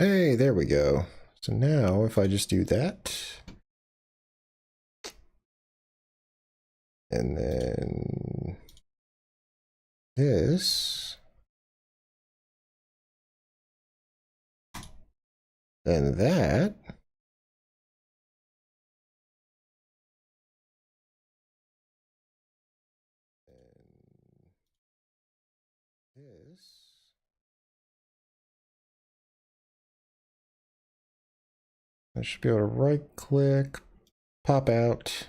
Hey, there we go. So now if I just do that, and then this, then that, and this, I should be able to right click, pop out.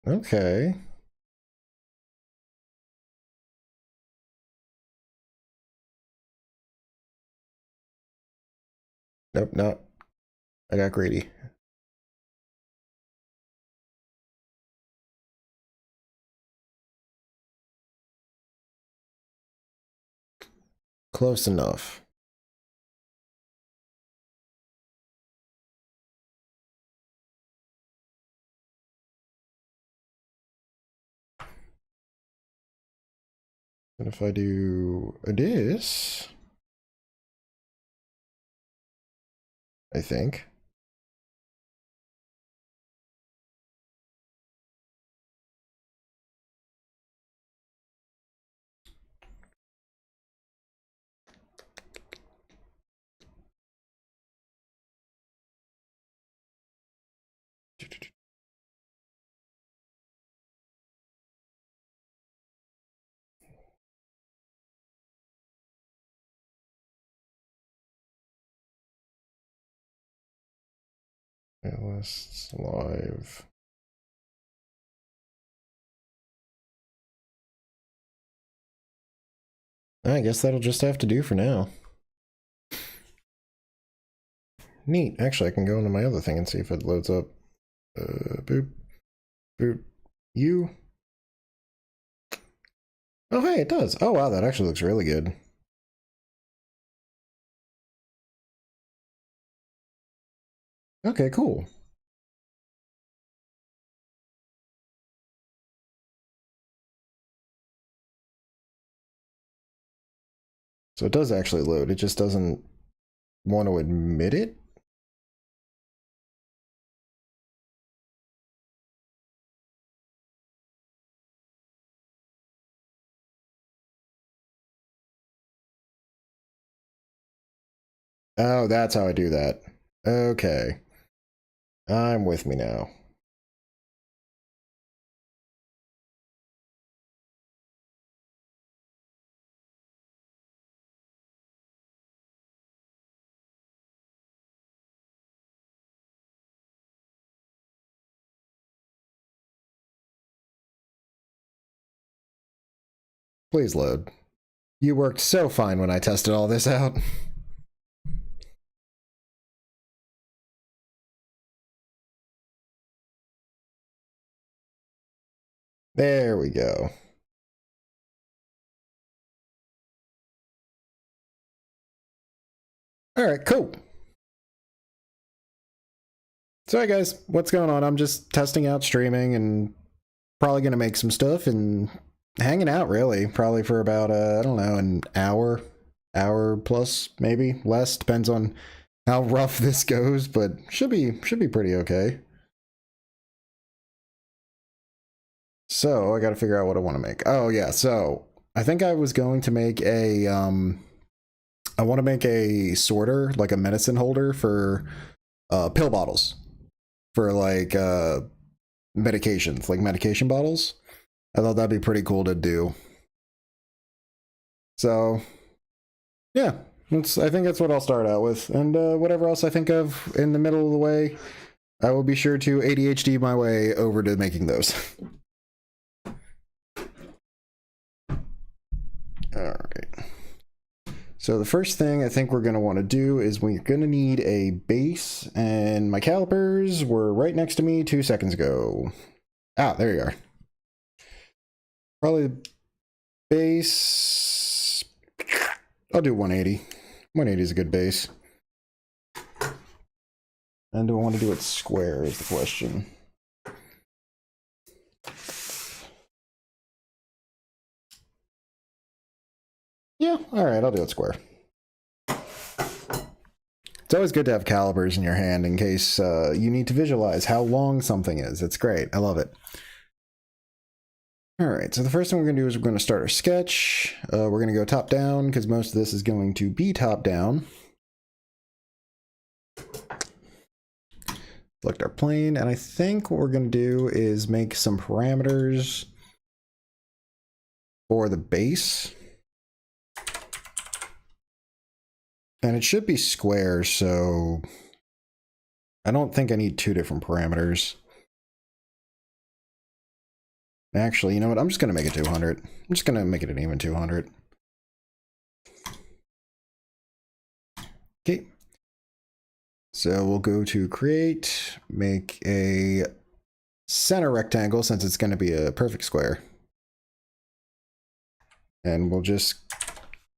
Okay. Nope, not. I got greedy. Close enough. And if I do this, I think. Lists live. I guess that'll just have to do for now. Neat. Actually, I can go into my other thing and see if it loads up. Boop. Boop. You. Oh, hey, it does. Oh, wow, that actually looks really good. Okay, cool. So it does actually load. It just doesn't want to admit it. Oh, that's how I do that. Okay. I'm with me now. Please load. You worked so fine when I tested all this out. There we go. All right, cool. So, hey guys, what's going on? I'm just testing out streaming and probably going to make some stuff and hanging out, really. Probably for about, I don't know, an hour plus, maybe less. Depends on how rough this goes, but should be pretty okay. So I got to figure out what I want to make. Oh yeah, so I think I was going to make a I want to make a sorter, like a medicine holder for pill bottles for like medications, like medication bottles. I thought that'd be pretty cool to do. So yeah, I think that's what I'll start out with, and whatever else I think of in the middle of the way, I will be sure to ADHD my way over to making those. All right. So the first thing I think we're going to want to do is we're going to need a base, and my calipers were right next to me 2 seconds ago. Ah, there you are. Probably base. I'll do 180. 180 is a good base. And do I want to do it square is the question. Yeah, alright, I'll do it square. It's always good to have calipers in your hand in case you need to visualize how long something is. It's great. I love it. Alright, so the first thing we're going to do is we're going to start our sketch. We're going to go top down because most of this is going to be top down. Select our plane, and I think what we're going to do is make some parameters for the base. And it should be square, so I don't think I need two different parameters. Actually, you know what? I'm just going to make it 200. I'm just going to make it an even 200. Okay. So we'll go to create, make a center rectangle since it's going to be a perfect square. And we'll just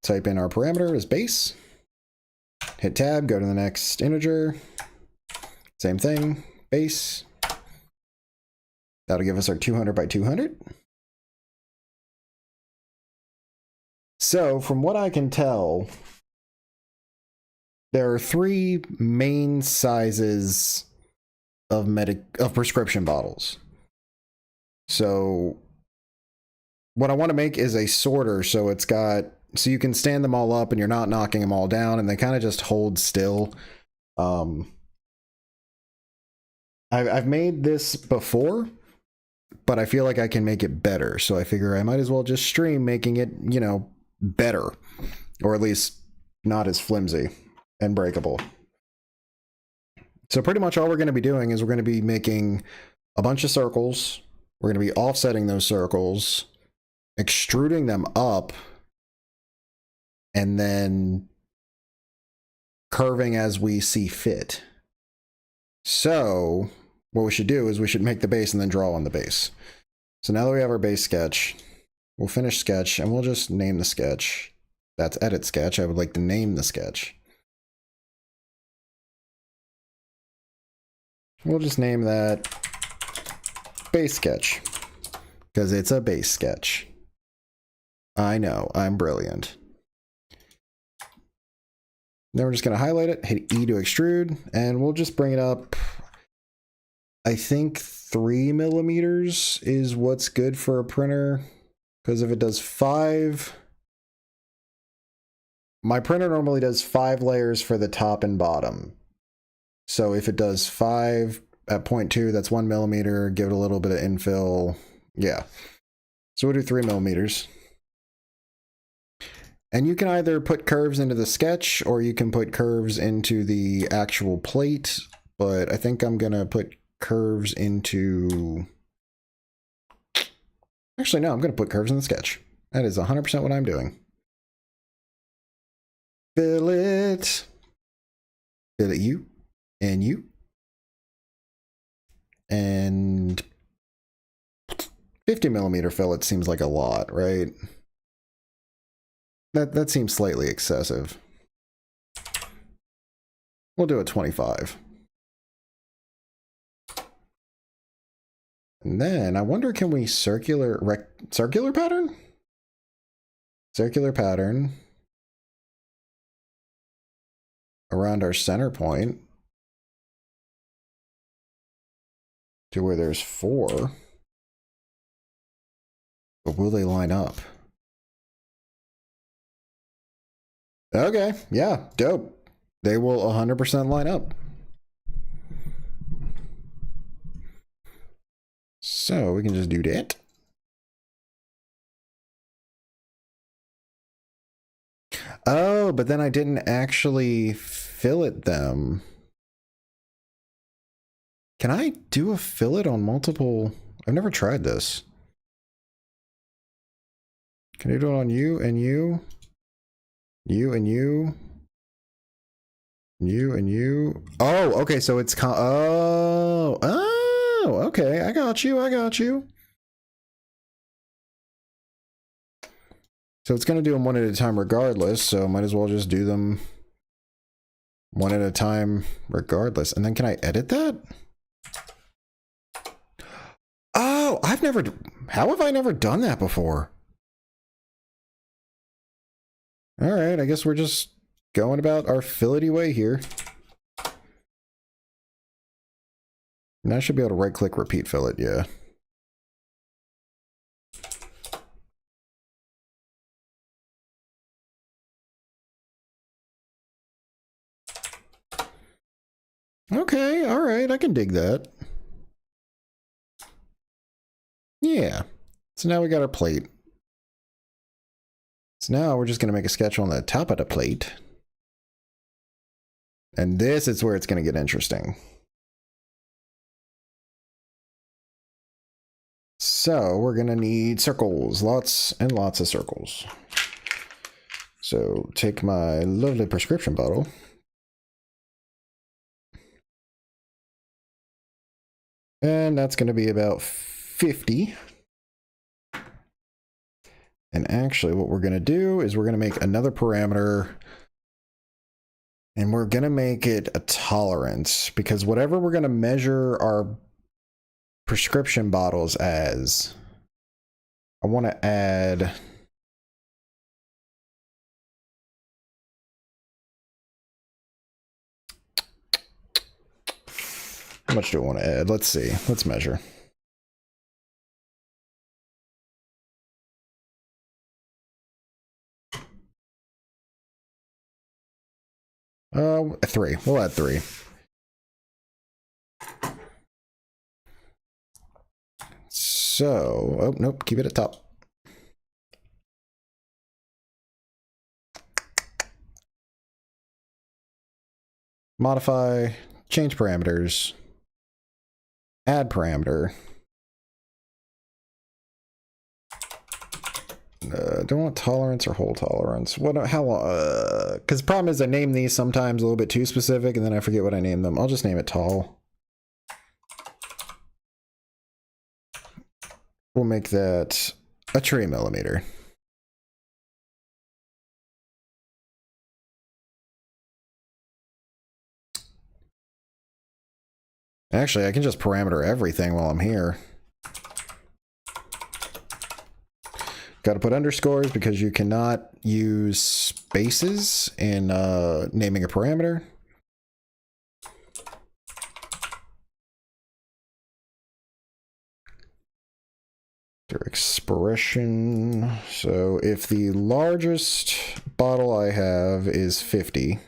type in our parameter as base. Hit tab, go to the next integer. Same thing, base. That'll give us our 200 by 200. So from what I can tell, there are three main sizes of prescription bottles. So what I want to make is a sorter, so it's got, so you can stand them all up and you're not knocking them all down and they kind of just hold still. I've made this before, but I feel like I can make it better. So I figure I might as well just stream making it, you know, better, or at least not as flimsy and breakable. So pretty much all we're going to be doing is we're going to be making a bunch of circles. We're going to be offsetting those circles, extruding them up, and then curving as we see fit. So what we should do is we should make the base and then draw on the base. So now that we have our base sketch, we'll finish sketch and we'll just name the sketch. That's edit sketch. I would like to name the sketch. We'll just name that base sketch because it's a base sketch. I know, I'm brilliant. Then we're just going to highlight it, hit E to extrude, and we'll just bring it up. I think 3 millimeters is what's good for a printer, because if it does 5, my printer normally does 5 layers for the top and bottom. So if it does 5 at 0.2, that's 1 millimeter, give it a little bit of infill. Yeah. So we'll do 3 millimeters. And you can either put curves into the sketch or you can put curves into the actual plate, but I think I'm going to put curves into... Actually, no, I'm going to put curves in the sketch. That is 100% what I'm doing. Fillet. Fillet you. And you. And 50 millimeter fillet seems like a lot, right? That seems slightly excessive. We'll do a 25. And then I wonder, can we circular pattern? Circular pattern around our center point to where there's 4. But will they line up? Okay, yeah, dope. They will 100% line up. So we can just do that. Oh, but then I didn't actually fillet them. Can I do a fillet on multiple? I've never tried this. Can I do it on you and you? You and you? You and you? Oh, okay, so it's... Oh, okay, I got you, I got you. So it's going to do them one at a time regardless, so might as well just do them One at a time, regardless. And then can I edit that? Oh, how have I never done that before? All right, I guess we're just going about our fillety way here. And I should be able to right-click repeat fillet, yeah. Okay, all right, I can dig that. Yeah. So now we got our plate. So now we're just going to make a sketch on the top of the plate. And this is where it's going to get interesting. So we're going to need circles, lots and lots of circles. So take my lovely prescription bottle. And that's going to be about 50. And actually what we're going to do is we're going to make another parameter. And we're going to make it a tolerance, because whatever we're going to measure our prescription bottles as, I want to add how much do I want to add? Let's see. Let's measure. Three. We'll add 3. So, oh, nope, keep it at top. Modify, change parameters, add parameter. Don't want tolerance or whole tolerance. What? How? Because the problem is I name these sometimes a little bit too specific, and then I forget what I name them. I'll just name it tall. We'll make that a 3 millimeter. Actually, I can just parameter everything while I'm here. Got to put underscores because you cannot use spaces in naming a parameter. Their expression. So if the largest bottle I have is 50.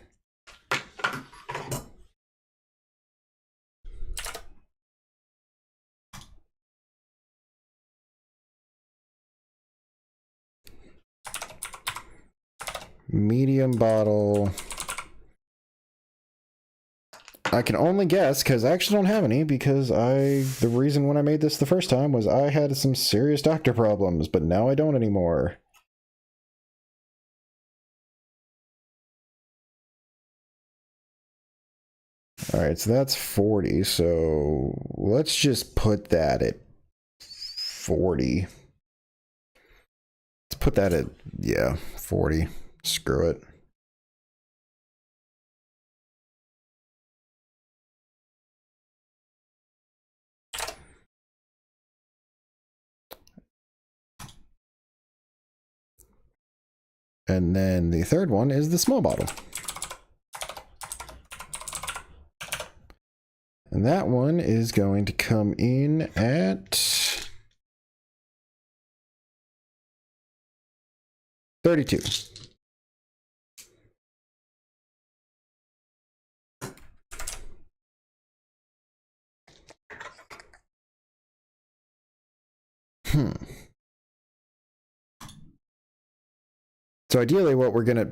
Medium bottle. I can only guess because I actually don't have any, because the reason when I made this the first time was I had some serious doctor problems, but now I don't anymore. All right, so that's 40. So let's just put that at 40. Let's put that at, yeah, 40. Screw it. And then the third one is the small bottle. And that one is going to come in at 32. So ideally what we're gonna,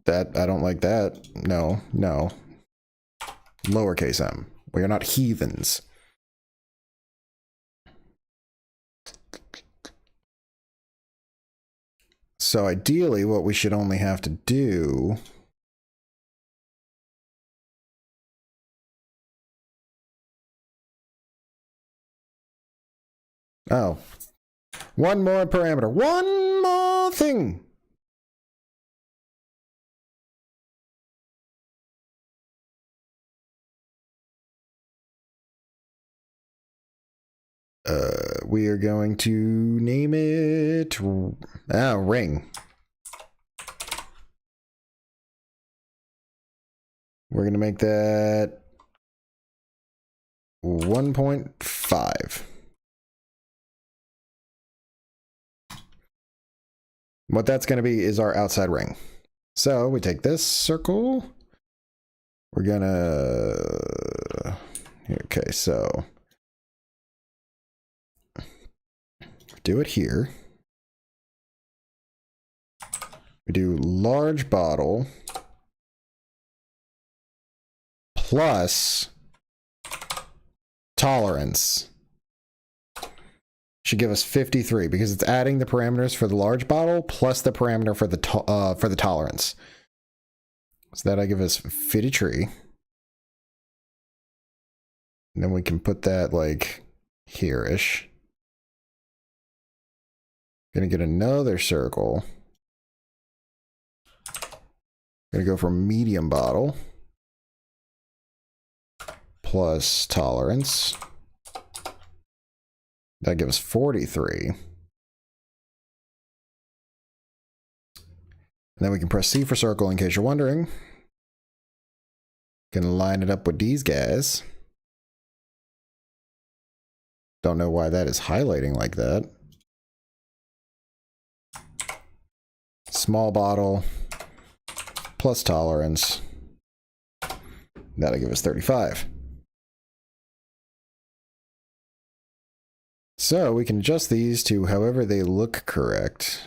I don't like that. No. Lowercase m. We are not heathens. So ideally what we should only have to do one more parameter. One more thing. We are going to name it ring. We're going to make that 1.5. What that's going to be is our outside ring. So we take this circle. We're going to... Okay, so... do it here. We do large bottle plus tolerance. Should give us 53 because it's adding the parameters for the large bottle plus the parameter for the tolerance. So that'll give us 53. And then we can put that like here-ish. Gonna get another circle. Gonna go for medium bottle plus tolerance. That gives us 43. And then we can press C for circle in case you're wondering. Gonna line it up with these guys. Don't know why that is highlighting like that. Small bottle plus tolerance. That'll give us 35. So we can adjust these to however they look correct.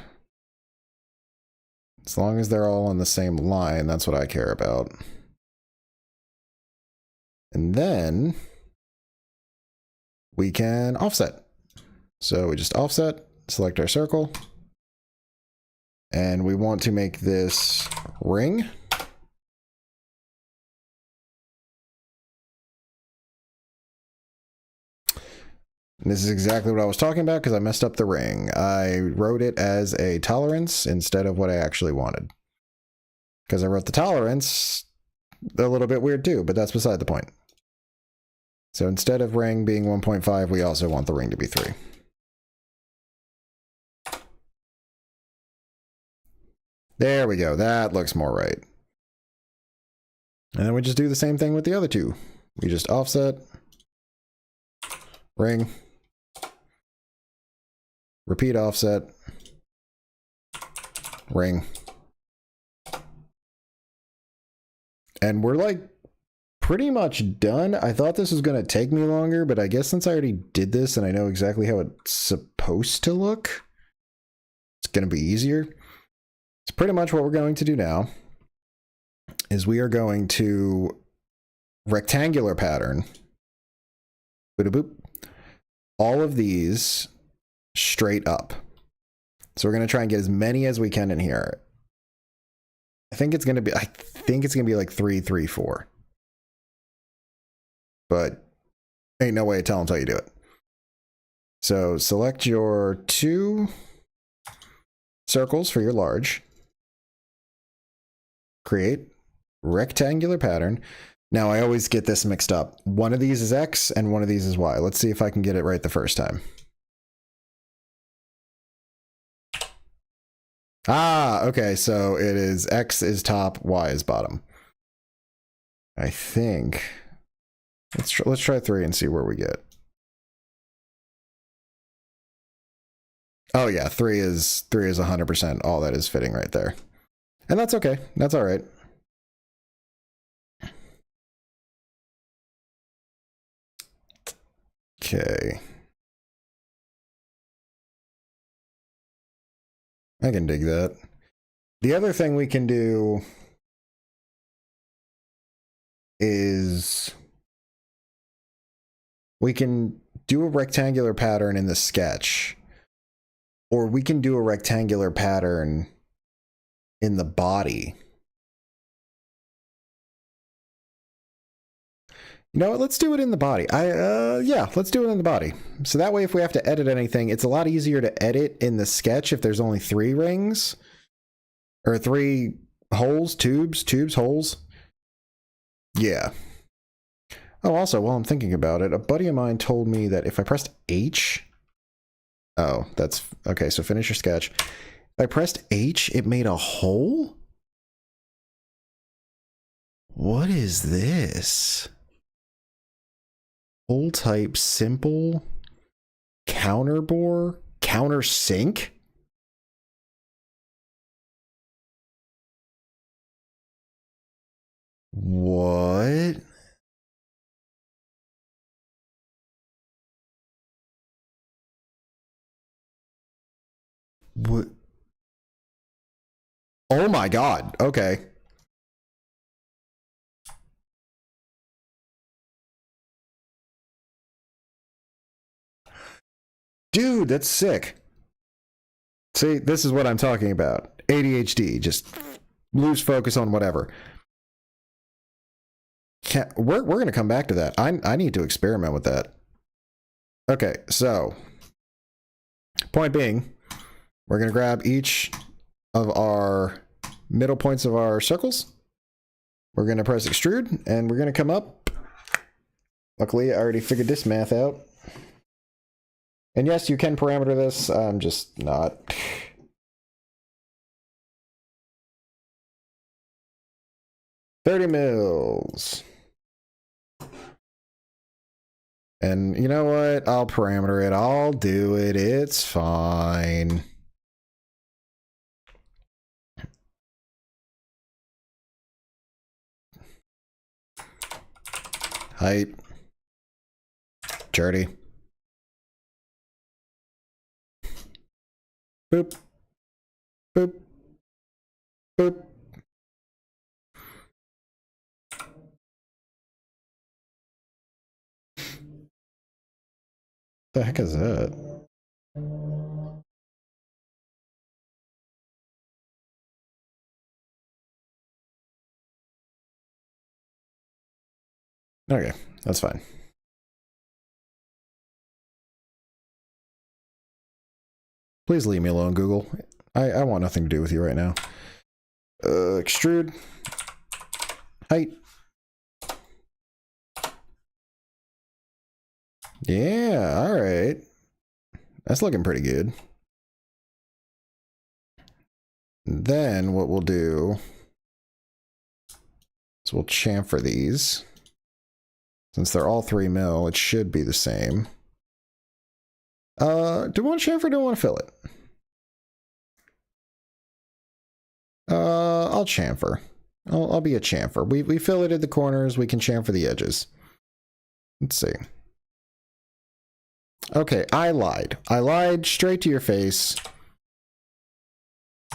As long as they're all on the same line, that's what I care about. And then we can offset. So we just offset, select our circle. And we want to make this ring. And this is exactly what I was talking about because I messed up the ring. I wrote it as a tolerance instead of what I actually wanted. Because I wrote the tolerance a little bit weird too, but that's beside the point. So instead of ring being 1.5, we also want the ring to be 3. There we go. That looks more right. And then we just do the same thing with the other two. We just offset, ring, repeat offset, ring. And we're like pretty much done. I thought this was going to take me longer, but I guess since I already did this and I know exactly how it's supposed to look, it's going to be easier. It's pretty much what we're going to do now is we are going to rectangular pattern boop, all of these straight up. So we're going to try and get as many as we can in here. I think it's going to be like 3, 3, 4. But ain't no way to tell until you do it. So select your 2 circles for your large. Create rectangular pattern. Now I always get this mixed up. One of these is X and one of these is Y. Let's see if I can get it right the first time. Ah, okay, so it is X is top, Y is bottom. I think. Let's try 3 and see where we get. Oh yeah, 3 is 100% all that is fitting right there. And that's okay. That's all right. Okay. I can dig that. The other thing we can do is we can do a rectangular pattern in the sketch, or we can do a rectangular pattern in the body. You know what? Let's do it in the body. Yeah, let's do it in the body. So that way, if we have to edit anything, it's a lot easier to edit in the sketch if there's only 3 rings or 3 holes, tubes, holes. Yeah. Oh, also, while I'm thinking about it, a buddy of mine told me that if I pressed H... Oh, that's... Okay, so finish your sketch. If I pressed H, it made a hole? What is this? Hole type simple? Counterbore? Countersink? What? What? Oh my god. Okay. Dude, that's sick. See, this is what I'm talking about. ADHD. Just lose focus on whatever. We're going to come back to that. I need to experiment with that. Okay, so point being, we're going to grab each of our middle points of our circles. We're going to press extrude, and we're going to come up. Luckily, I already figured this math out. And yes, you can parameter this. I'm just not. $30 mils. And you know what? I'll parameter it. I'll do it. It's fine. Height. Dirty. Boop. Boop. Boop. The heck is that? Okay, that's fine. Please leave me alone, Google. I want nothing to do with you right now. Extrude. Height. Yeah, all right. That's looking pretty good. Then what we'll do is we'll chamfer these. Since they're all 3 mil, it should be the same. Do we want to chamfer or do we want to fill it? I'll chamfer. I'll be a chamfer. We fill it at the corners, we can chamfer the edges. Let's see. Okay, I lied. I lied straight to your face.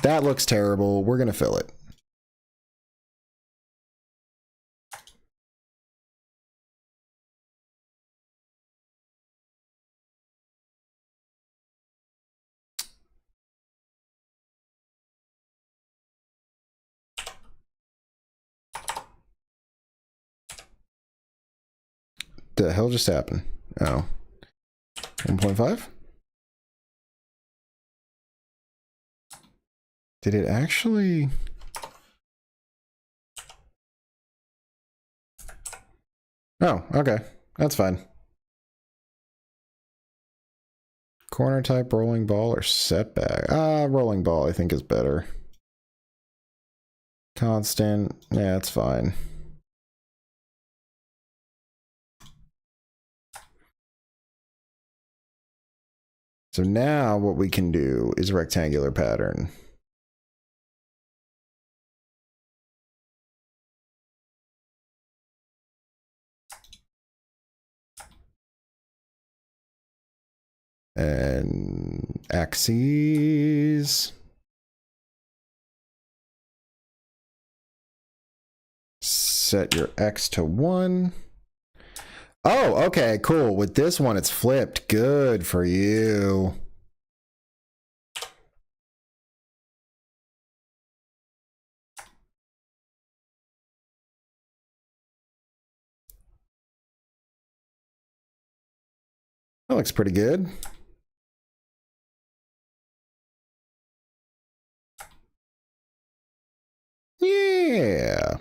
That looks terrible. We're gonna fill it. The hell just happened? Oh. 1.5? Did it actually... Oh, okay. That's fine. Corner type rolling ball or setback? Rolling ball I think is better. Constant. Yeah, that's fine. So now what we can do is rectangular pattern. And axes. Set your X to 1. Oh, okay, cool. With this one, it's flipped. Good for you. That looks pretty good. Yeah.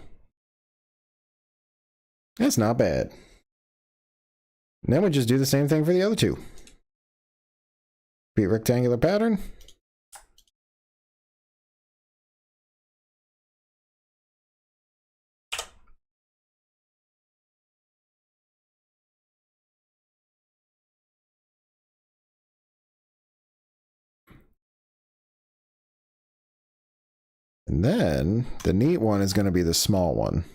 That's not bad. And then we just do the same thing for the other two. Repeat rectangular pattern. And then the neat one is going to be the small one.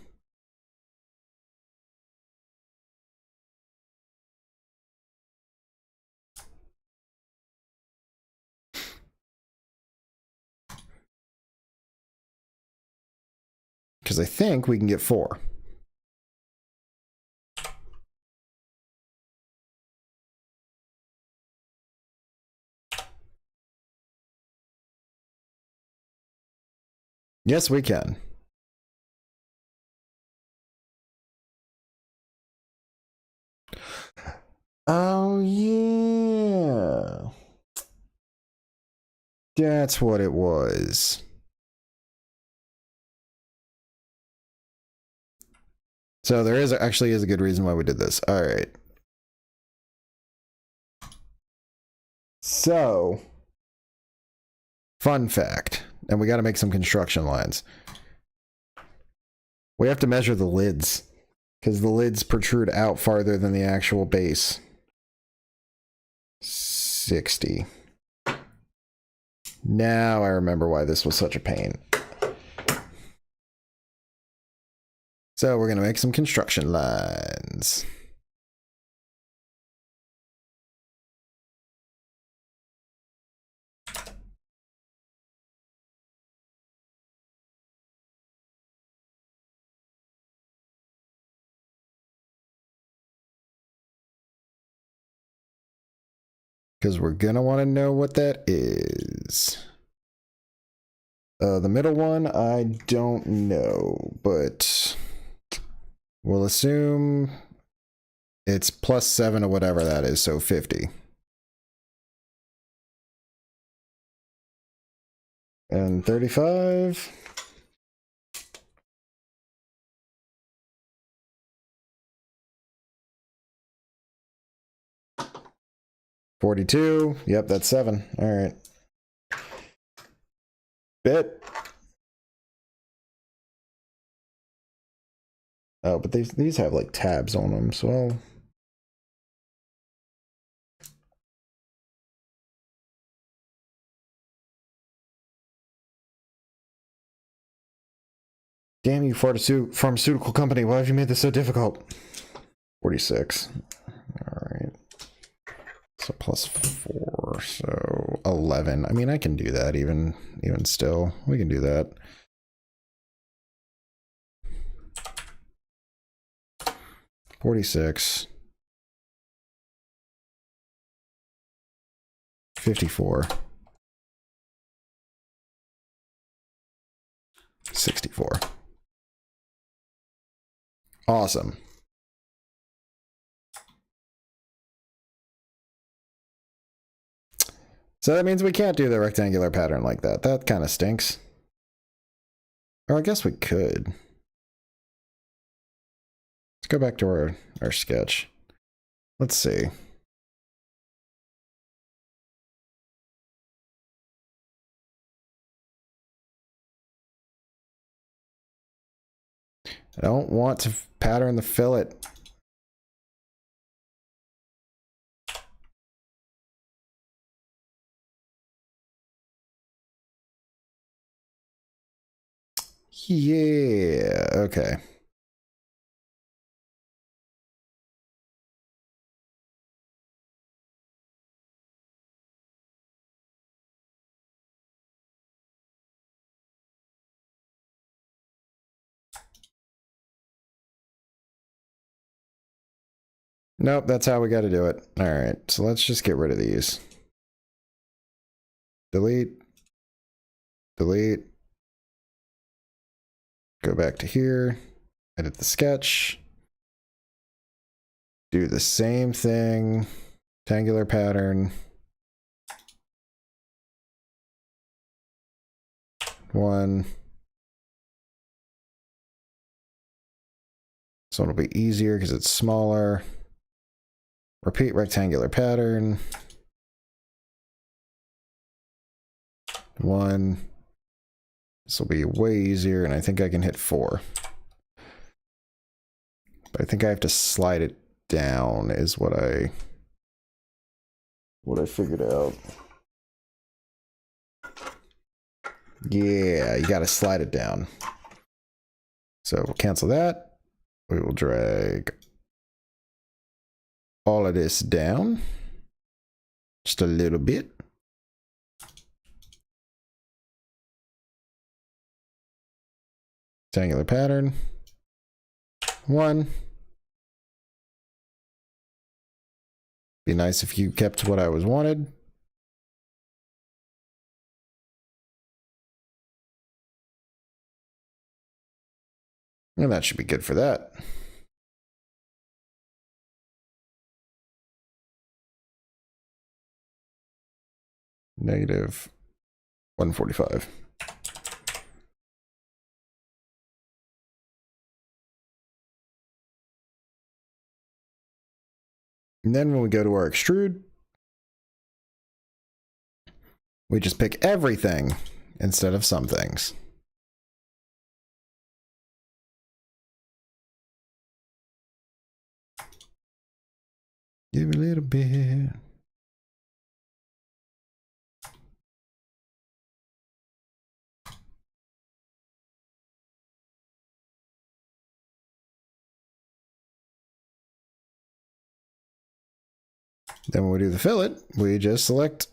Because I think we can get 4. Yes, we can. Oh, yeah. That's what it was. So there is actually is a good reason why we did this. All right. So, fun fact, and we got to make some construction lines. We have to measure the lids because the lids protrude out farther than the actual base. 60. Now I remember why this was such a pain. So we're going to make some construction lines. Because we're going to want to know what that is. The middle one, I don't know, but we'll assume it's +7 or whatever that is, so 50. And 35. $42. Yep, that's 7. All right. Bit. Oh, but these have like tabs on them, so I'll... Damn you, pharmaceutical company. Why have you made this so difficult? 46. All right. So +4, so 11. I mean, I can do that even still. We can do that. $46. 54. 64. Awesome. So that means we can't do the rectangular pattern like that. That kind of stinks. Or I guess we could. Let's go back to our sketch. Let's see. I don't want to pattern the fillet. Yeah, okay. Nope, that's how we got to do it. All right, so let's just get rid of these. Delete. Delete. Go back to here. Edit the sketch. Do the same thing. Rectangular pattern. 1. So it'll be easier because it's smaller. Repeat rectangular pattern. 1. This will be way easier, and I think I can hit 4. But I think I have to slide it down is what I figured out. Yeah, you gotta slide it down. So we'll cancel that. We will drag all of this down just a little bit. Rectangular pattern. 1. Be nice if you kept what I was wanted. And that should be good for that. Negative 145. And then when we go to our extrude, we just pick everything instead of some things. Give a little bit. Then when we do the fillet, we just select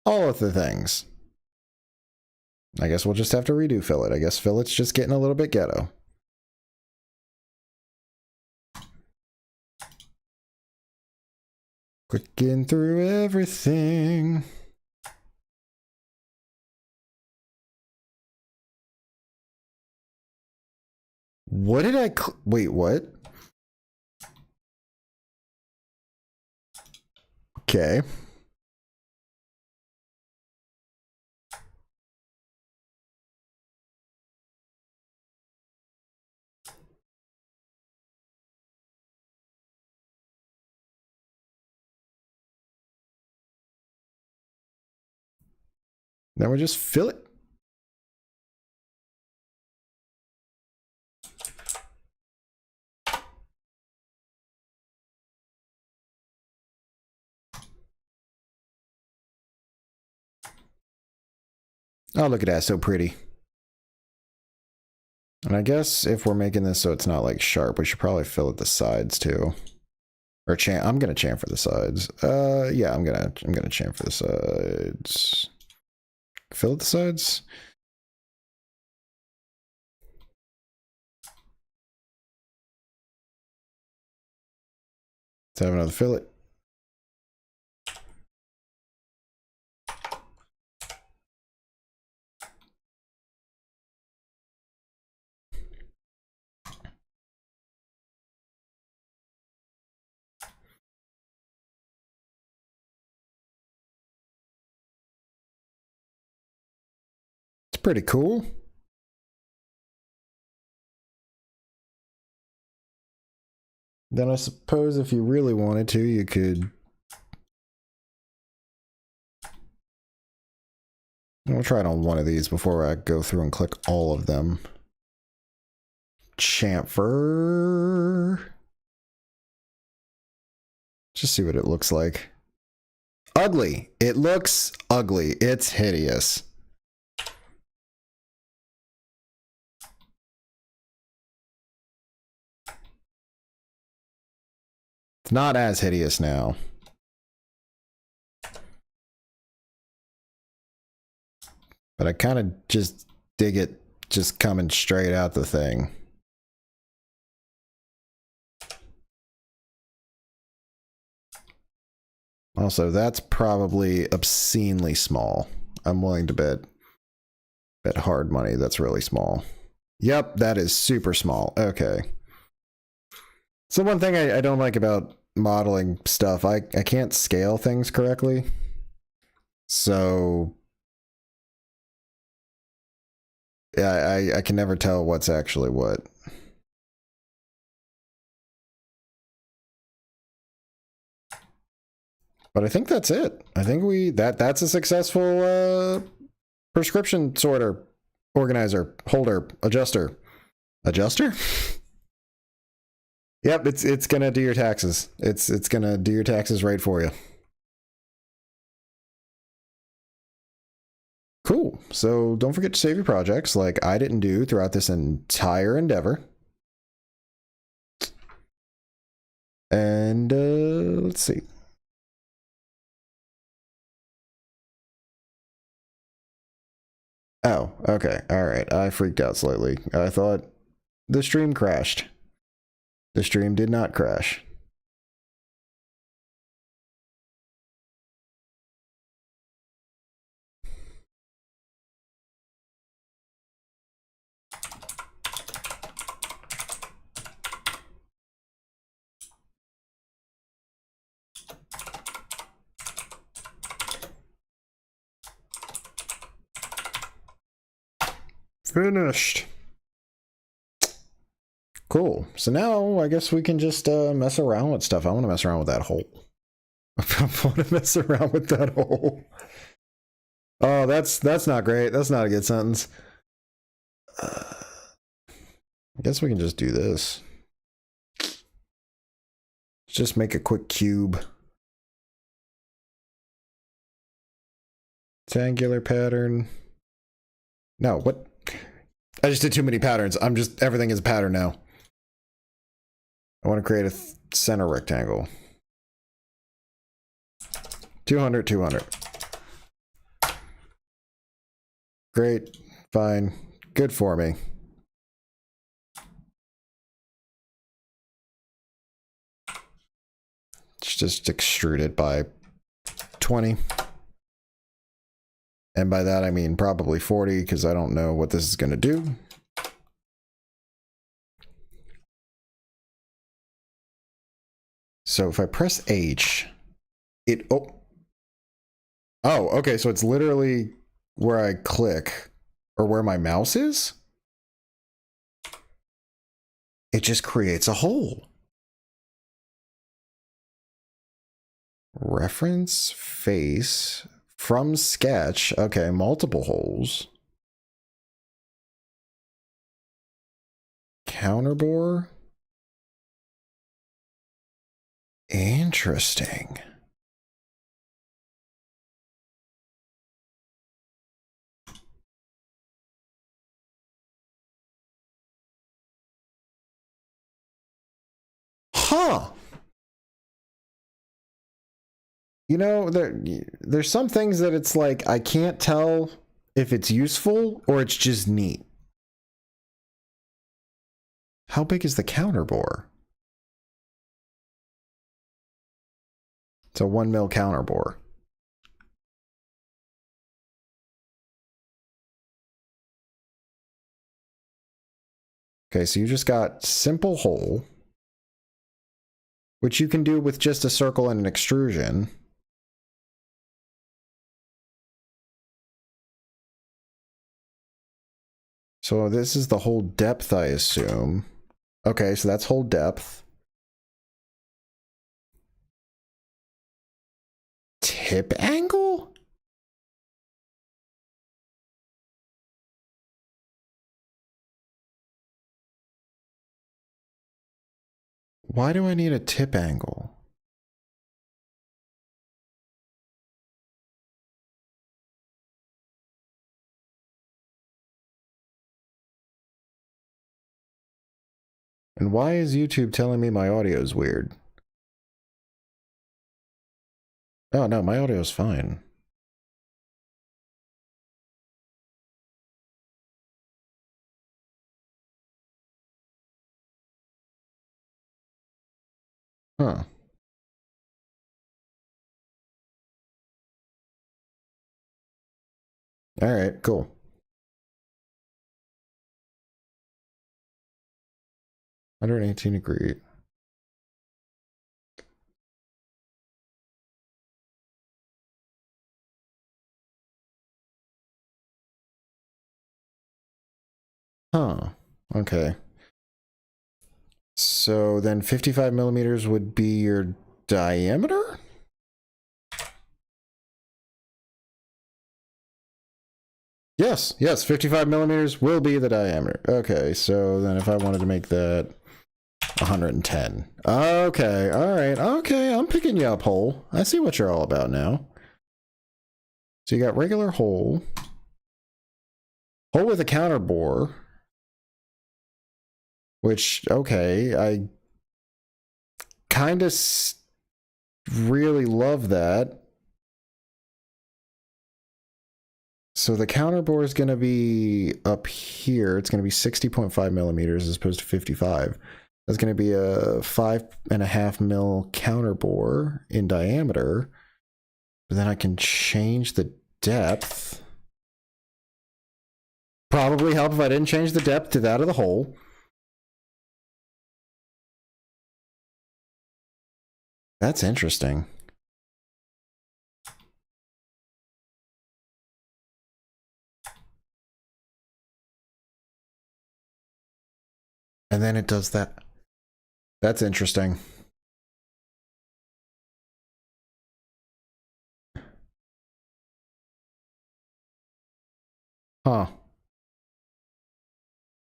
all of the things. I guess we'll just have to redo fillet. I guess fillet's just getting a little bit ghetto. Clicking through everything. What did I wait, what? Okay. Now we just fill it. Oh, look at that, so pretty. And I guess if we're making this so it's not like sharp, we should probably fillet the sides too. Or I'm gonna chamfer the sides. Yeah, I'm gonna chamfer the sides. Fillet the sides. Let's have another fillet. It's pretty cool. Then I suppose if you really wanted to, you could... We'll try it on one of these before I go through and click all of them. Chamfer. Just see what it looks like. Ugly. It looks ugly. It's hideous. It's not as hideous now. But I kind of just dig it just coming straight out the thing. Also, that's probably obscenely small. I'm willing to bet hard money that's really small. Yep, that is super small. Okay. So one thing I don't like about modeling stuff, I can't scale things correctly. So yeah, I can never tell what's actually what. But I think that's it. I think that's a successful prescription sorter, organizer, holder, adjuster. Adjuster? Yep, it's gonna do your taxes. It's gonna do your taxes right for you. Cool. So don't forget to save your projects like I didn't do throughout this entire endeavor. And let's see. Oh, okay. All right. I freaked out slightly. I thought the stream crashed. The stream did not crash. Finished. Cool. So now I guess we can just mess around with stuff. I want to mess around with that hole. I want to mess around with that hole. Oh, that's not great. That's not a good sentence. I guess we can just do this. Just make a quick cube. Rectangular pattern. No, what? I just did too many patterns. Everything is a pattern now. I want to create a center rectangle. 200, 200. Great, fine, good for me. Just extrude it by 20. And by that I mean probably 40 because I don't know what this is going to do. So if I press H, oh, okay, so it's literally where I click or where my mouse is. It just creates a hole. Reference face from sketch. Okay, multiple holes. Counterbore. Interesting. Huh. You know, there's some things that it's like I can't tell if it's useful or it's just neat. How big is the counterbore? It's a 1 mil counterbore. Okay, so you just got simple hole, which you can do with just a circle and an extrusion. So this is the whole depth, I assume. Okay, so that's whole depth. Tip angle? Why do I need a tip angle? And why is YouTube telling me my audio is weird? Oh no, my audio is fine. Huh. All right, cool. 118 degree. Huh. Okay. So then 55 millimeters would be your diameter? Yes, yes, 55 millimeters will be the diameter. Okay, so then if I wanted to make that 110. Okay, all right. Okay, I'm picking you up, hole. I see what you're all about now. So you got regular hole. Hole with a counter bore. Which, okay, I kind of really love that. So the counter bore is going to be up here. It's going to be 60.5 millimeters as opposed to 55. That's going to be a 5.5 mil counter bore in diameter. But then I can change the depth. Probably help if I didn't change the depth to that of the hole. That's interesting. And then it does that. That's interesting. Huh.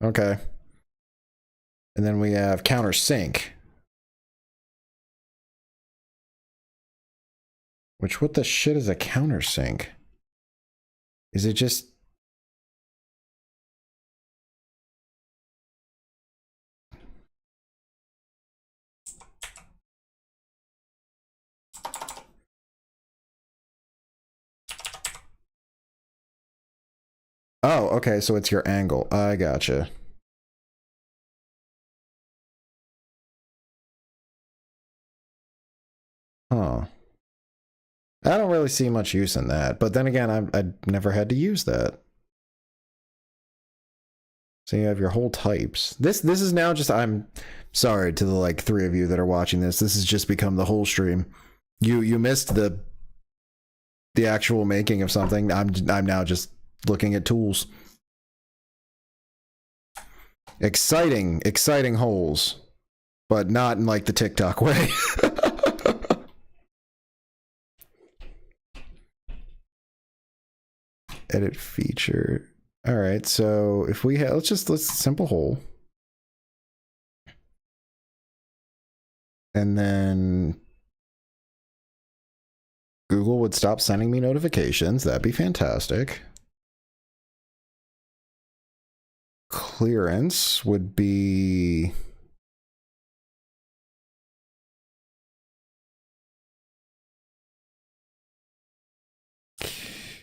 Okay. And then we have countersink. Which, what the shit is a countersink? Is it just... Oh, okay, so it's your angle. I gotcha. Huh. I don't really see much use in that, but then again, I never had to use that. So you have your whole types. This is now just, I'm sorry to the like 3 of you that are watching this. This has just become the whole stream. You missed the actual making of something. I'm now just looking at tools. Exciting holes, but not in like the TikTok way. Edit feature. All right, so if we have, let's simple hole. And then Google would stop sending me notifications. That'd be fantastic. Clearance would be...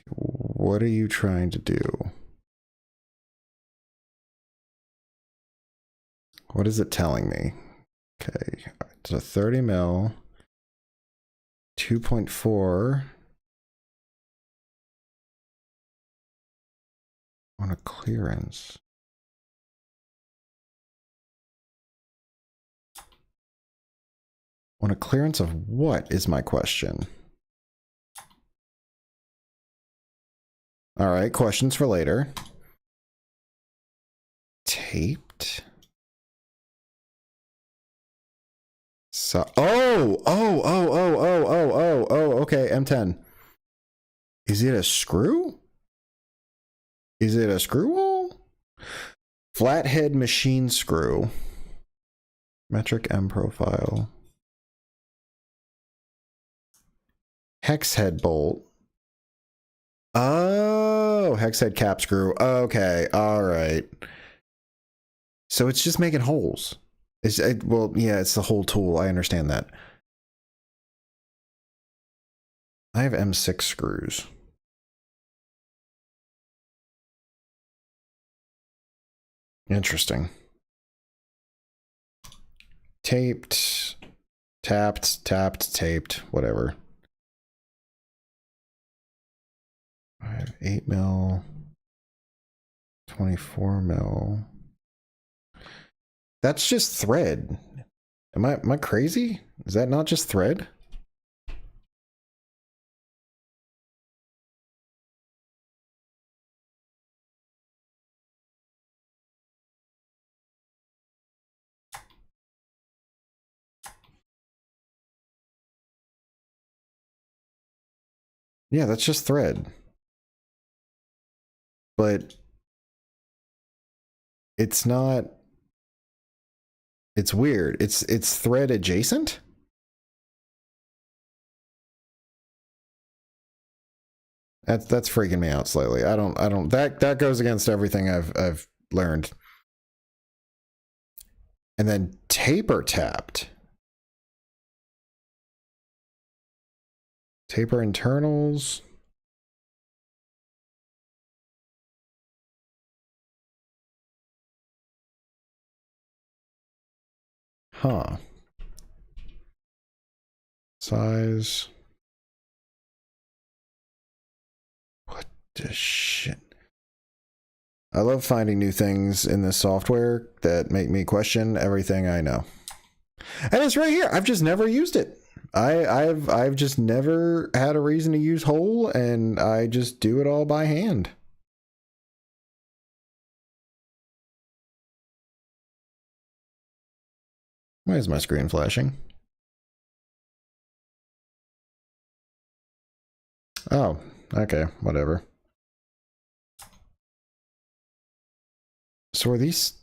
What are you trying to do? What is it telling me? Okay, it's a 30 mil, 2.4 on a clearance. On a clearance of what is my question? All right, questions for later. Taped. So, okay, M10. Is it a screw? Is it a screw hole? Flathead machine screw. Metric M profile. Hex head bolt. Oh, hex head cap screw. Okay, all right. So it's just making holes. Well, yeah, it's the whole tool. I understand that. I have M6 screws. Interesting. Taped, tapped, taped, whatever. I have 8 mil, 24 mil. That's just thread. Am I crazy? Is that not just thread? Yeah, that's just thread. but it's not. It's weird. It's thread adjacent. That's freaking me out slightly. I don't that goes against everything I've learned. And then taper tapped. Taper internals. Huh. Size. What the shit? I love finding new things in this software that make me question everything I know. And it's right here. I've just never used it. I've just never had a reason to use Hole, and I just do it all by hand. Why is my screen flashing? Oh, okay, whatever. So are these...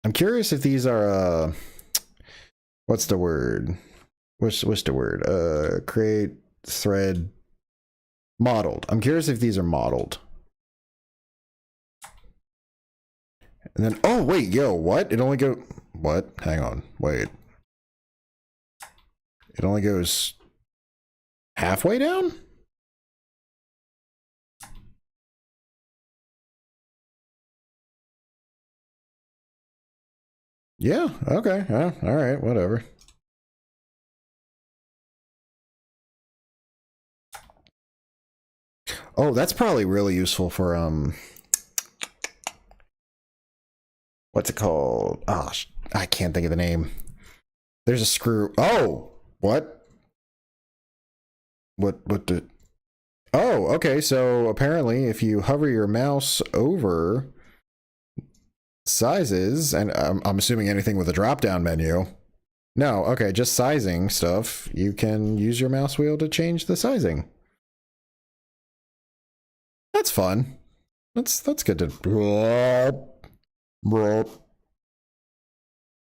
I'm curious if these are, what's the word? What's the word? Create thread modeled. I'm curious if these are modeled. And then, oh, wait, yo, what? It only go... What? Hang on, wait. It only goes halfway down? Yeah, okay. All right, whatever. Oh, that's probably really useful for, what's it called? Oh, I can't think of the name. There's a screw. Oh, what? What the... Oh, okay, so apparently if you hover your mouse over sizes, and I'm assuming anything with a drop-down menu. No, okay, just sizing stuff. You can use your mouse wheel to change the sizing. That's fun. That's good to...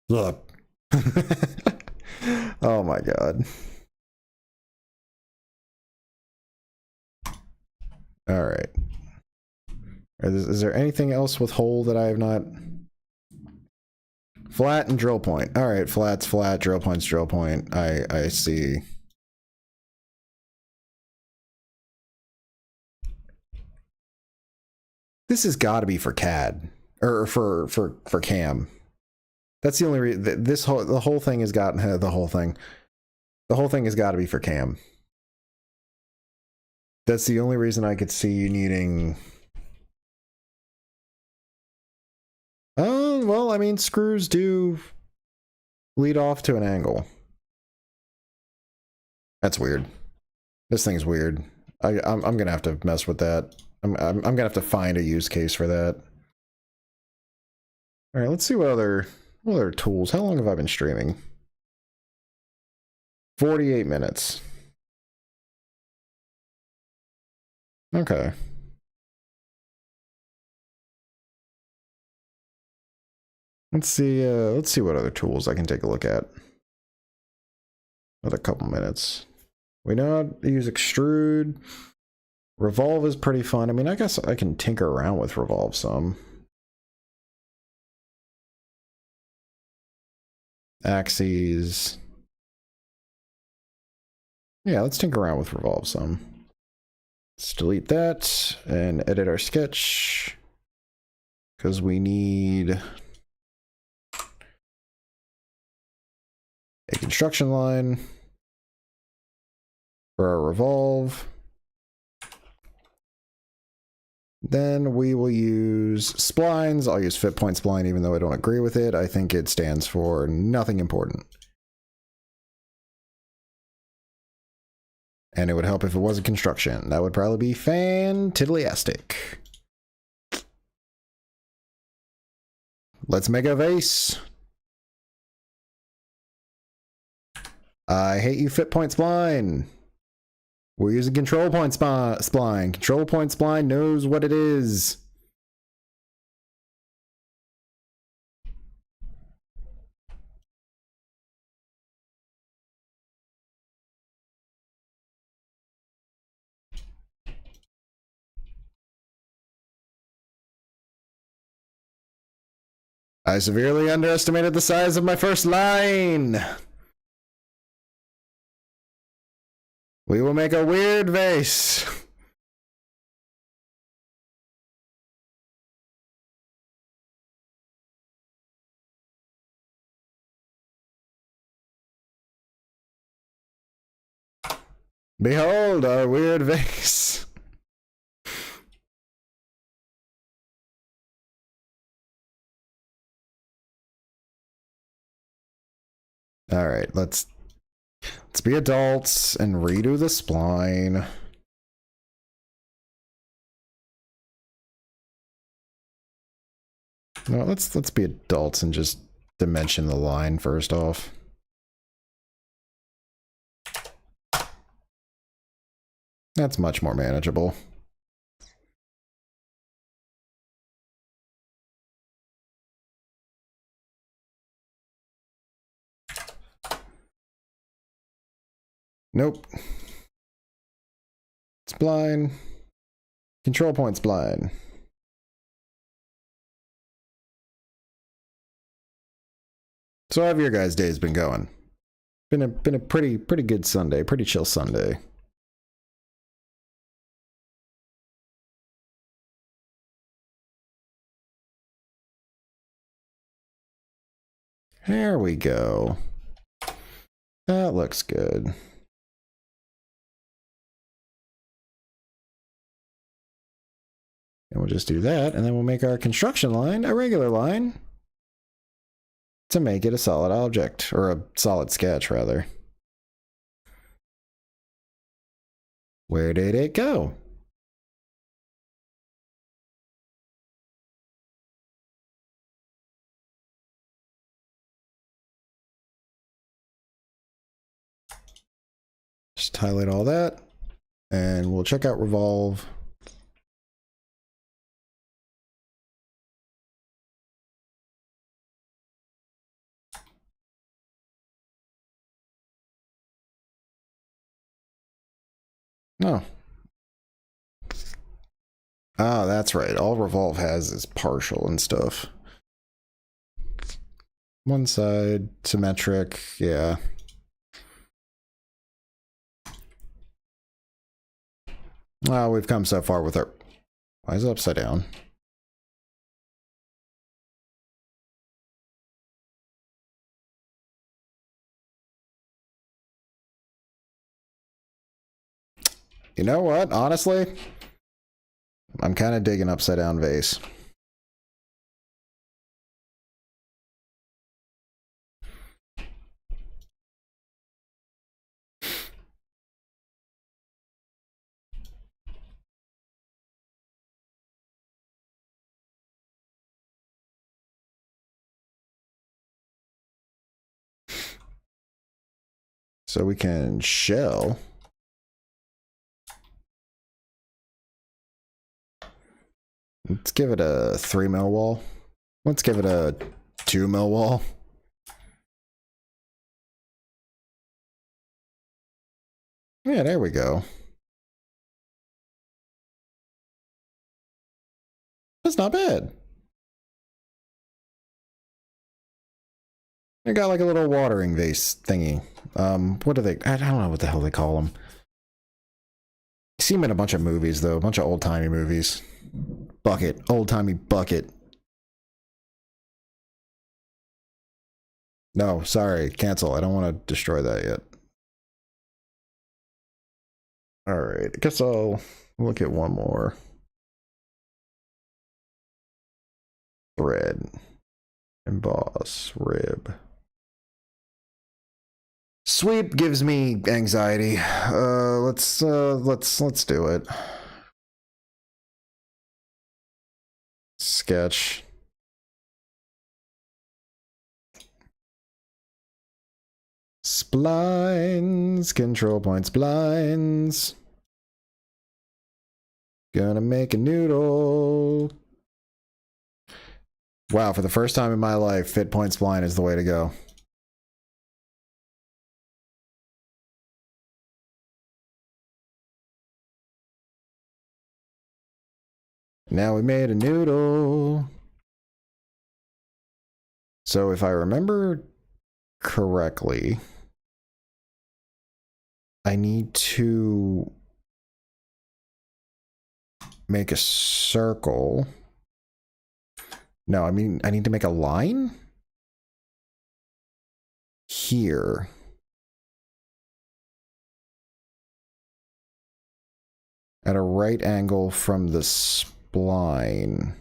Look. Oh my god. All right. Is there anything else with hole that I have not... Flat and drill point. All right, flat's flat, drill point's drill point. I see. This has got to be for CAD or for cam. That's the only reason. The whole thing has got the whole thing. The whole thing has got to be for cam. That's the only reason I could see you needing. Well, I mean, screws do lead off to an angle. That's weird. This thing's weird. I'm gonna have to mess with that. I'm gonna have to find a use case for that. All right, let's see what other tools. How long have I been streaming? 48 minutes. Okay. Let's see what other tools I can take a look at. Another couple minutes. We know how to use extrude. Revolve is pretty fun. I mean, I guess I can tinker around with revolve some. Axes. Yeah, let's tinker around with revolve some. Let's delete that and edit our sketch. Because we need a construction line for our revolve. Then we will use splines. I'll use fit point spline even though I don't agree with it. I think it stands for nothing important. And it would help if it was a construction. That would probably be fan-tiddlyastic. Let's make a vase. I hate you, fit point spline. We're using control point spline. Control point spline knows what it is. I severely underestimated the size of my first line. We will make a weird vase. Behold our weird vase. All right, let's be adults and redo the spline. No, let's be adults and just dimension the line first off. That's much more manageable. Nope. Spline. Control point spline. So how have your guys' days been going? Been a pretty good Sunday, pretty chill Sunday. There we go. That looks good. And we'll just do that, and then we'll make our construction line a regular line to make it a solid object, or a solid sketch, rather. Where did it go? Just highlight all that, and we'll check out revolve. No. Ah, that's right. All revolve has is partial and stuff. One side, symmetric, yeah. Well, we've come so far with our... Why is it upside down? You know what? Honestly, I'm kind of digging upside down vase. So we can shell. Let's give it a 3 mil wall. Let's give it a 2 mil wall. Yeah, there we go. That's not bad. I got like a little watering vase thingy. What do they... I don't know what the hell they call them. You see them in a bunch of movies, though. A bunch of old-timey movies. Bucket. Old-timey bucket. No, sorry. Cancel. I don't want to destroy that yet. Alright. I guess I'll look at one more. Thread. Emboss. Rib. Sweep gives me anxiety. Let's do it. Sketch. Splines, control point splines. Gonna make a noodle. Wow, for the first time in my life, fit point spline is the way to go. Now we made a noodle. So if I remember correctly, I need to make a circle. No, I mean, I need to make a line here. At a right angle from the spline.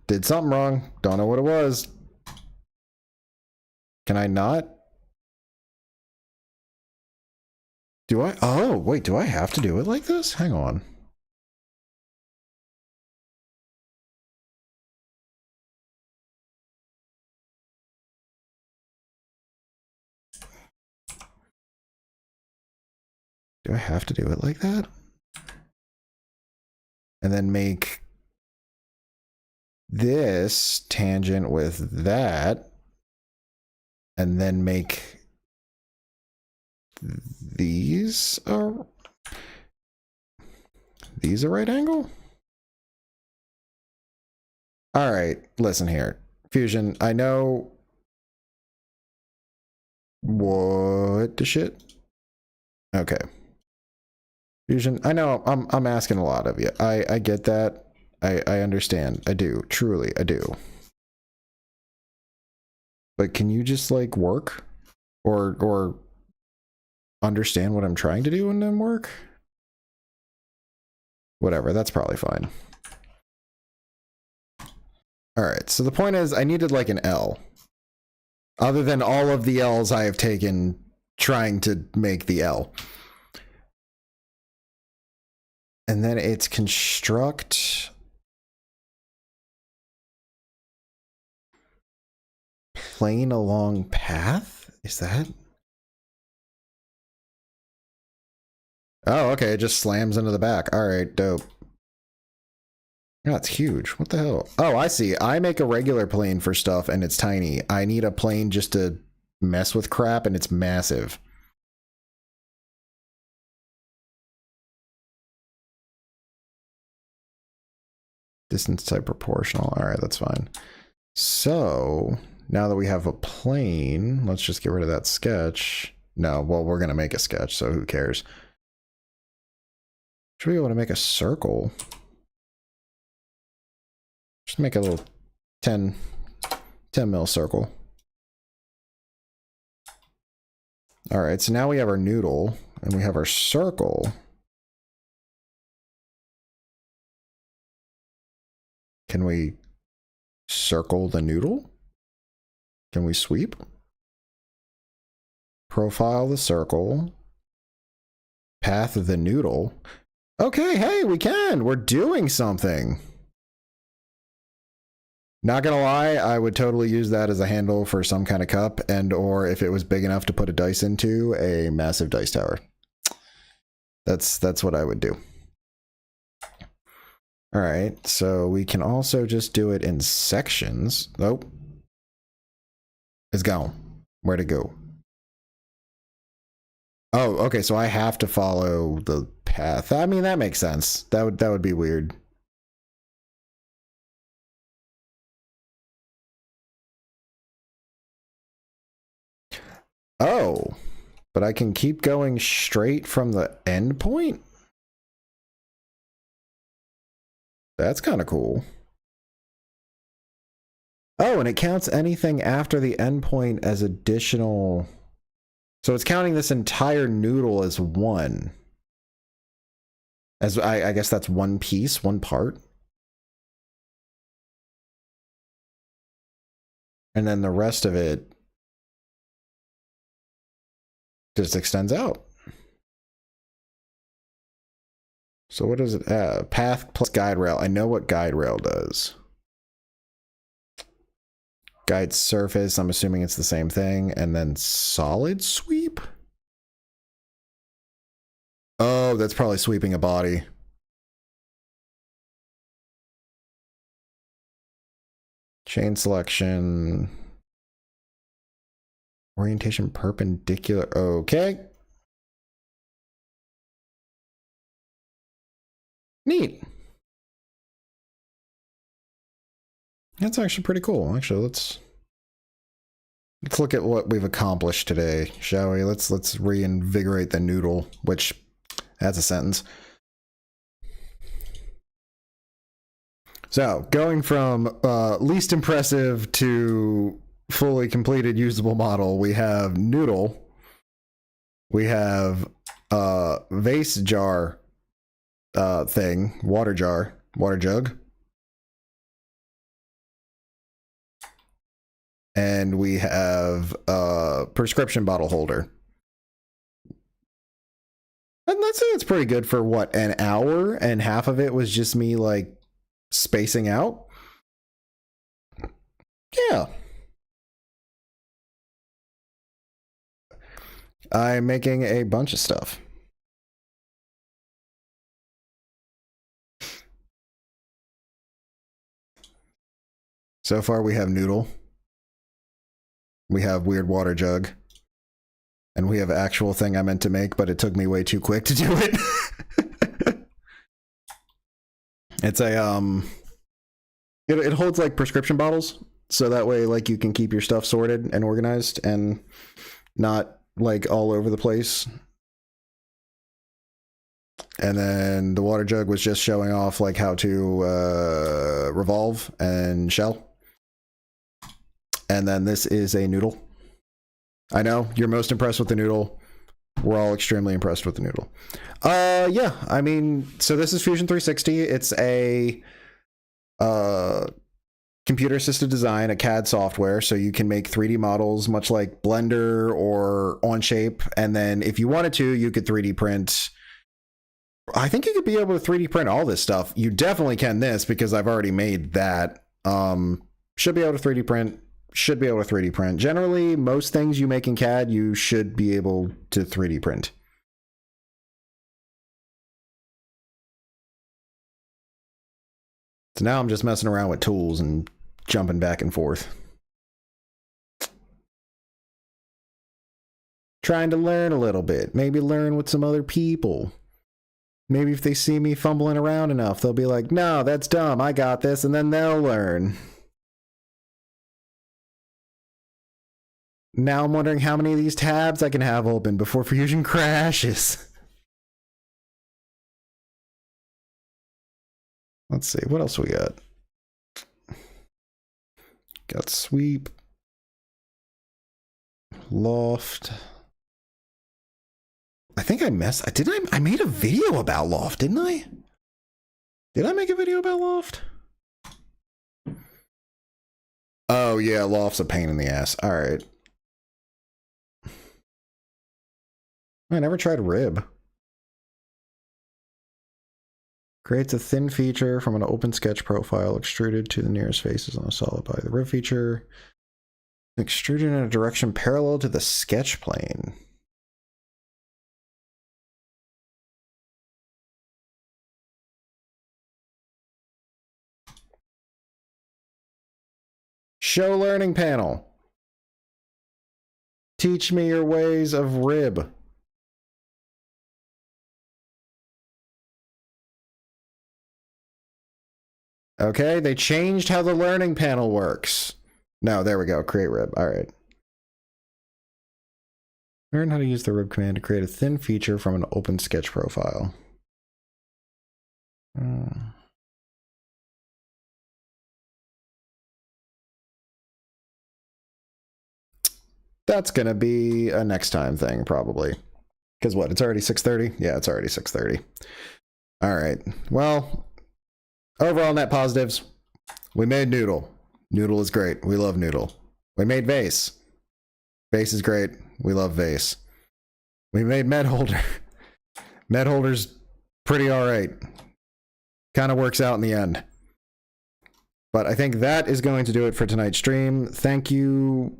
Did something wrong. Don't know what it was. Can I not? Do I? Oh, wait, do I have to do it like this? Hang on. Do I have to do it like that? And then make this tangent with that. And then make these a right angle? All right, listen here. Fusion, I know what the shit. Okay. Fusion, I know I'm asking a lot of you. I get that. I understand. I do. Truly, I do. But can you just like work? Or understand what I'm trying to do and then work? Whatever, that's probably fine. Alright, so the point is I needed like an L. Other than all of the L's I have taken trying to make the L. And then it's construct plane along path? Is that? Oh, okay, it just slams into the back. Alright, dope. That's huge. What the hell? Oh, I see. I make a regular plane for stuff and it's tiny. I need a plane just to mess with crap and it's massive. Distance type proportional. All right, that's fine. So now that we have a plane, let's just get rid of that sketch. No, well, we're going to make a sketch, so who cares? Should we be able to make a circle? Just make a little 10 mil circle. All right, so now we have our noodle and we have our circle. Can we circle the noodle? Can we sweep? Profile the circle. Path of the noodle. Okay, hey, we can. We're doing something. Not gonna lie, I would totally use that as a handle for some kind of cup, and or if it was big enough to put a dice into, a massive dice tower. That's what I would do. All right, so we can also just do it in sections. Nope. It's gone. Where'd it go? Oh, okay, so I have to follow the path. I mean, that makes sense. That would be weird. Oh, but I can keep going straight from the end point? That's kind of cool. Oh, and it counts anything after the endpoint as additional. So it's counting this entire noodle as one. As I guess that's one piece, one part. And then the rest of it Just extends out. So what does it have? Path plus guide rail. I know what guide rail does. Guide surface, I'm assuming it's the same thing. And then solid sweep? Oh, that's probably sweeping a body. Chain selection. Orientation perpendicular. Okay. Neat. That's actually pretty cool. Actually, let's look at what we've accomplished today, shall we? Let's reinvigorate the noodle, which that's a sentence. So, going from least impressive to fully completed usable model, we have noodle. We have vase jar thing, water jar, water jug. And we have a prescription bottle holder. And I'd say it's pretty good for what, an hour, and half of it was just me like spacing out. Yeah. I'm making a bunch of stuff. So far we have noodle. We have weird water jug. And we have actual thing I meant to make, but it took me way too quick to do it. It's a it holds like prescription bottles, so that way like you can keep your stuff sorted and organized and not like all over the place. And then the water jug was just showing off like how to revolve and shell. And then this is a noodle. I know you're most impressed with the noodle. We're all extremely impressed with the noodle. Yeah, I mean, so this is Fusion 360. It's a computer assisted design, a CAD software, so you can make 3D models much like Blender or Onshape. And then if you wanted to, you could 3D print. I think you could be able to 3D print all this stuff. You definitely can this because I've already made that. Should be able to 3D print. Should be able to 3D print. Generally, most things you make in CAD, you should be able to 3D print. So now I'm just messing around with tools and jumping back and forth. Trying to learn a little bit. Maybe learn with some other people. Maybe if they see me fumbling around enough, they'll be like, no, that's dumb. I got this. And then they'll learn. Now I'm wondering how many of these tabs I can have open before Fusion crashes. Let's see, what else we got? Got sweep. Loft. I think I messed. I made a video about Loft, didn't I? Did I make a video about Loft? Oh yeah, Loft's a pain in the ass. All right. I never tried rib. Creates a thin feature from an open sketch profile extruded to the nearest faces on a solid body. The rib feature extruded in a direction parallel to the sketch plane. Show learning panel. Teach me your ways of rib. Okay, they changed how the learning panel works. No, there we go. Create rib. All right. Learn how to use the rib command to create a thin feature from an open sketch profile. That's going to be a next time thing, probably. Because what? It's already 6:30? Yeah, it's already 6:30. All right. Well, overall net positives. We made Noodle. Noodle is great. We love Noodle. We made Vase. Vase is great. We love Vase. We made med holder. Med holder's pretty alright. Kind of works out in the end. But I think that is going to do it for tonight's stream. Thank you,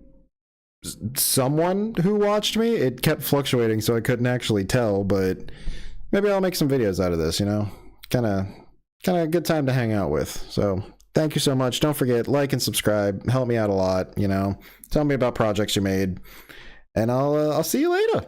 someone who watched me. It kept fluctuating, so I couldn't actually tell, but maybe I'll make some videos out of this, you know? Kind of a good time to hang out with. So thank you so much. Don't forget, like and subscribe. Help me out a lot, you know? Tell me about projects you made. And I'll see you later.